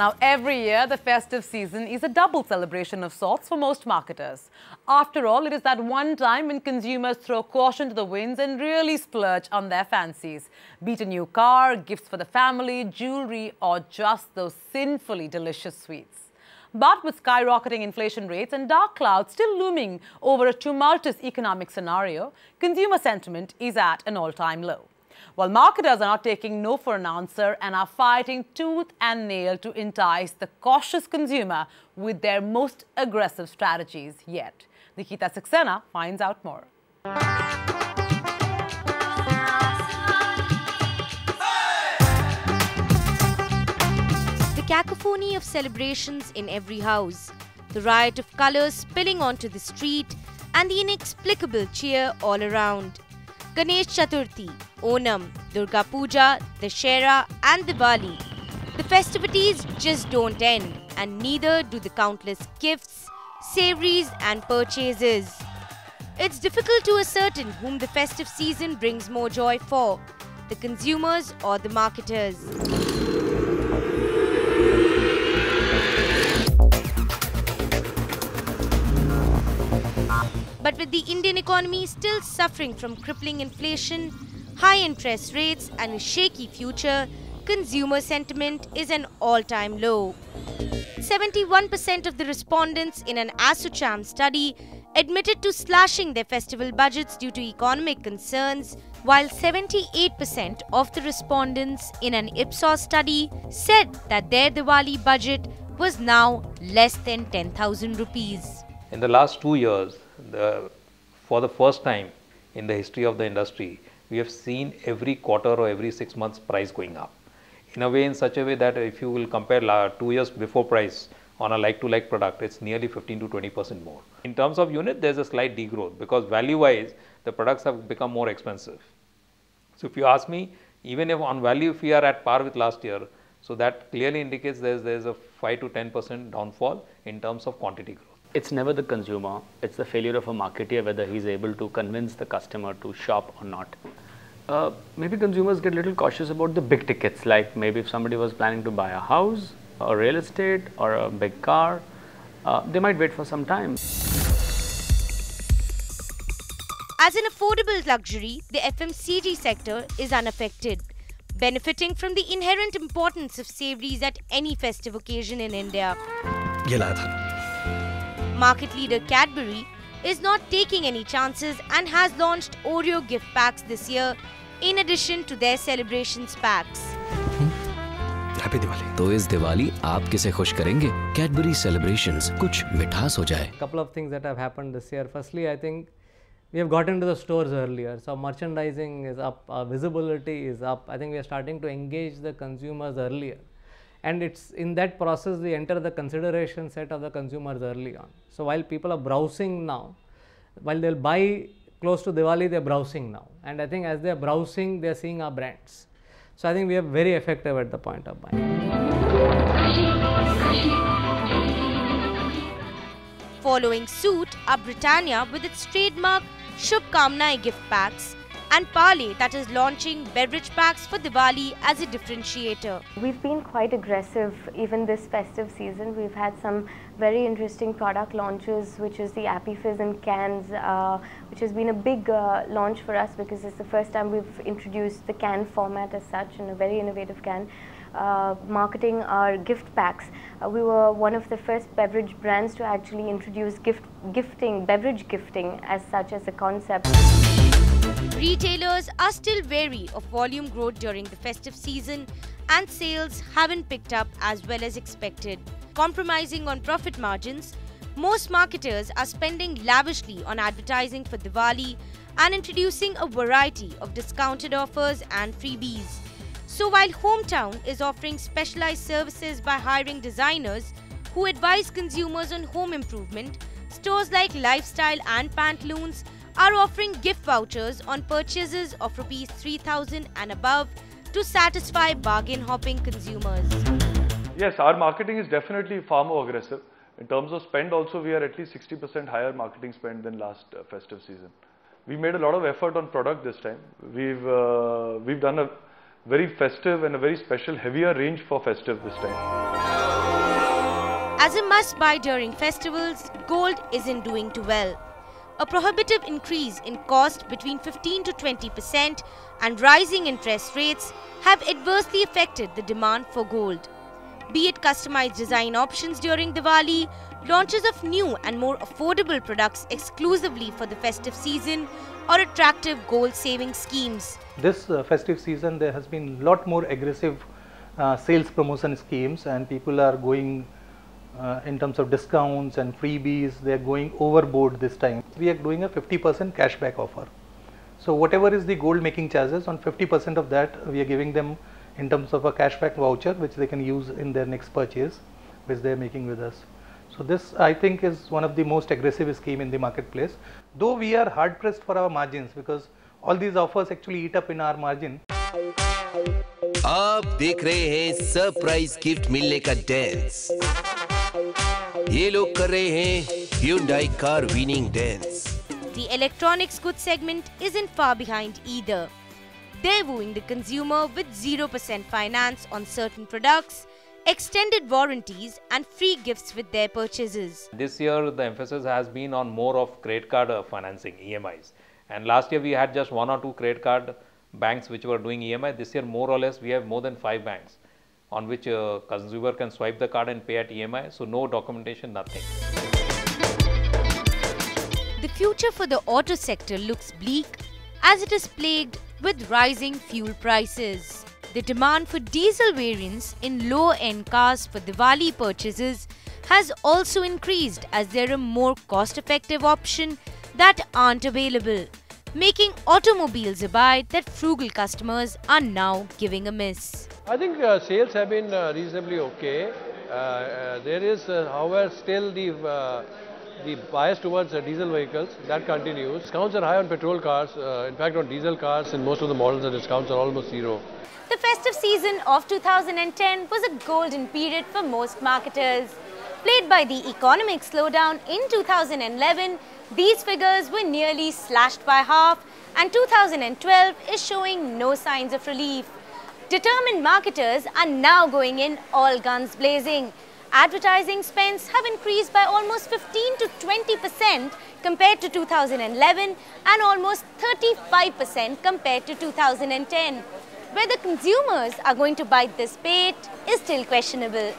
Now, every year, the festive season is a double celebration of sorts for most marketers. After all, it is that one time when consumers throw caution to the winds and really splurge on their fancies. Be it a new car, gifts for the family, jewelry, or just those sinfully delicious sweets. But with skyrocketing inflation rates and dark clouds still looming over a tumultuous economic scenario, consumer sentiment is at an all-time low. While marketers are not taking no for an answer and are fighting tooth and nail to entice the cautious consumer with their most aggressive strategies yet. Nikita Saxena finds out more. The cacophony of celebrations in every house, the riot of colors spilling onto the street, and the inexplicable cheer all around. Ganesh Chaturthi, Onam, Durga Puja, Dussehra and Diwali. The festivities just don't end, and neither do the countless gifts, savouries and purchases. It's difficult to ascertain whom the festive season brings more joy for, the consumers or the marketers. But with the Indian economy still suffering from crippling inflation, high interest rates and a shaky future, consumer sentiment is an all-time low. 71% of the respondents in an ASSOCHAM study admitted to slashing their festival budgets due to economic concerns, while 78% of the respondents in an Ipsos study said that their Diwali budget was now less than 10,000 rupees. In the last 2 years, for the first time in the history of the industry, we have seen every quarter or every 6 months price going up. In a way, in such a way that if you will compare 2 years before price on a like-to-like product, it's nearly 15 to 20% more. In terms of unit, there's a slight degrowth because value-wise, the products have become more expensive. So if you ask me, even if on value, if we are at par with last year, so that clearly indicates there's a 5 to 10% downfall in terms of quantity growth. It's never the consumer, it's the failure of a marketer whether he's able to convince the customer to shop or not. Maybe consumers get a little cautious about the big tickets, like maybe if somebody was planning to buy a house or real estate or a big car, they might wait for some time. As an affordable luxury, the FMCG sector is unaffected, benefiting from the inherent importance of savouries at any festive occasion in India. Market leader Cadbury is not taking any chances and has launched Oreo gift packs this year in addition to their celebrations packs. Happy Diwali. तो इस दिवाली आप किसे खुश करेंगे? Cadbury celebrations, कुछ मिठास हो जाए। Couple of things that have happened this year. Firstly, I think we have got into the stores earlier, so merchandising is up, our visibility is up. I think we are starting to engage the consumers earlier. And it's in that process we enter the consideration set of the consumers early on. So while people are browsing now, while they'll buy close to Diwali, they're browsing now. And I think as they're browsing, they're seeing our brands. So I think we are very effective at the point of buying. Following suit are Britannia with its trademark Shubh Kamnaye gift packs, and Parle that is launching beverage packs for Diwali as a differentiator. We've been quite aggressive even this festive season. We've had some very interesting product launches, which is the Appy Fizz in cans, which has been a big launch for us because it's the first time we've introduced the can format as such in a very innovative can. Marketing our gift packs. We were one of the first beverage brands to actually introduce beverage gifting as such as a concept. Retailers are still wary of volume growth during the festive season and sales haven't picked up as well as expected. Compromising on profit margins, most marketers are spending lavishly on advertising for Diwali and introducing a variety of discounted offers and freebies. So while Hometown is offering specialized services by hiring designers who advise consumers on home improvement, stores like Lifestyle and Pantaloons are offering gift vouchers on purchases of Rs 3,000 and above to satisfy bargain-hopping consumers. Yes, our marketing is definitely far more aggressive. In terms of spend also, we are at least 60% higher marketing spend than last festive season. We made a lot of effort on product this time. We've done a very festive and a very special heavier range for festive this time. As a must-buy during festivals, gold isn't doing too well. A prohibitive increase in cost between 15 to 20% and rising interest rates have adversely affected the demand for gold. Be it customized design options during Diwali, launches of new and more affordable products exclusively for the festive season, or attractive gold saving schemes. This festive season there has been a lot more aggressive sales promotion schemes, and people are going in terms of discounts and freebies, they are going overboard this time. We are doing a 50% cashback offer. So whatever is the gold making charges, on 50% of that we are giving them in terms of a cashback voucher which they can use in their next purchase which they are making with us. So this I think is one of the most aggressive scheme in the marketplace. Though we are hard pressed for our margins because all these offers actually eat up in our margin. आप देख रहे हैं surprise gift मिलने का dance. ये लोग कर रहे हैं Hyundai car winning dance. The electronics goods segment isn't far behind either. They're wooing the consumer with 0% finance on certain products, extended warranties and free gifts with their purchases. This year the emphasis has been on more of credit card financing, EMIs. And last year we had just 1 or 2 credit card banks which were doing EMI. This year more or less we have more than 5 banks on which a consumer can swipe the card and pay at EMI. So no documentation, nothing. The future for the auto sector looks bleak as it is plagued with rising fuel prices. The demand for diesel variants in low-end cars for Diwali purchases has also increased as they're a more cost-effective option that aren't available, making automobiles a buy that frugal customers are now giving a miss. I think sales have been reasonably okay. There is, however, still the bias towards diesel vehicles that continues. Discounts are high on petrol cars. In fact, on diesel cars, in most of the models, the discounts are almost zero. The festive season of 2010 was a golden period for most marketers. Plagued by the economic slowdown in 2011, these figures were nearly slashed by half, and 2012 is showing no signs of relief. Determined marketers are now going in all guns blazing. Advertising spends have increased by almost 15 to 20% compared to 2011 and almost 35% compared to 2010. Whether consumers are going to bite this bait is still questionable.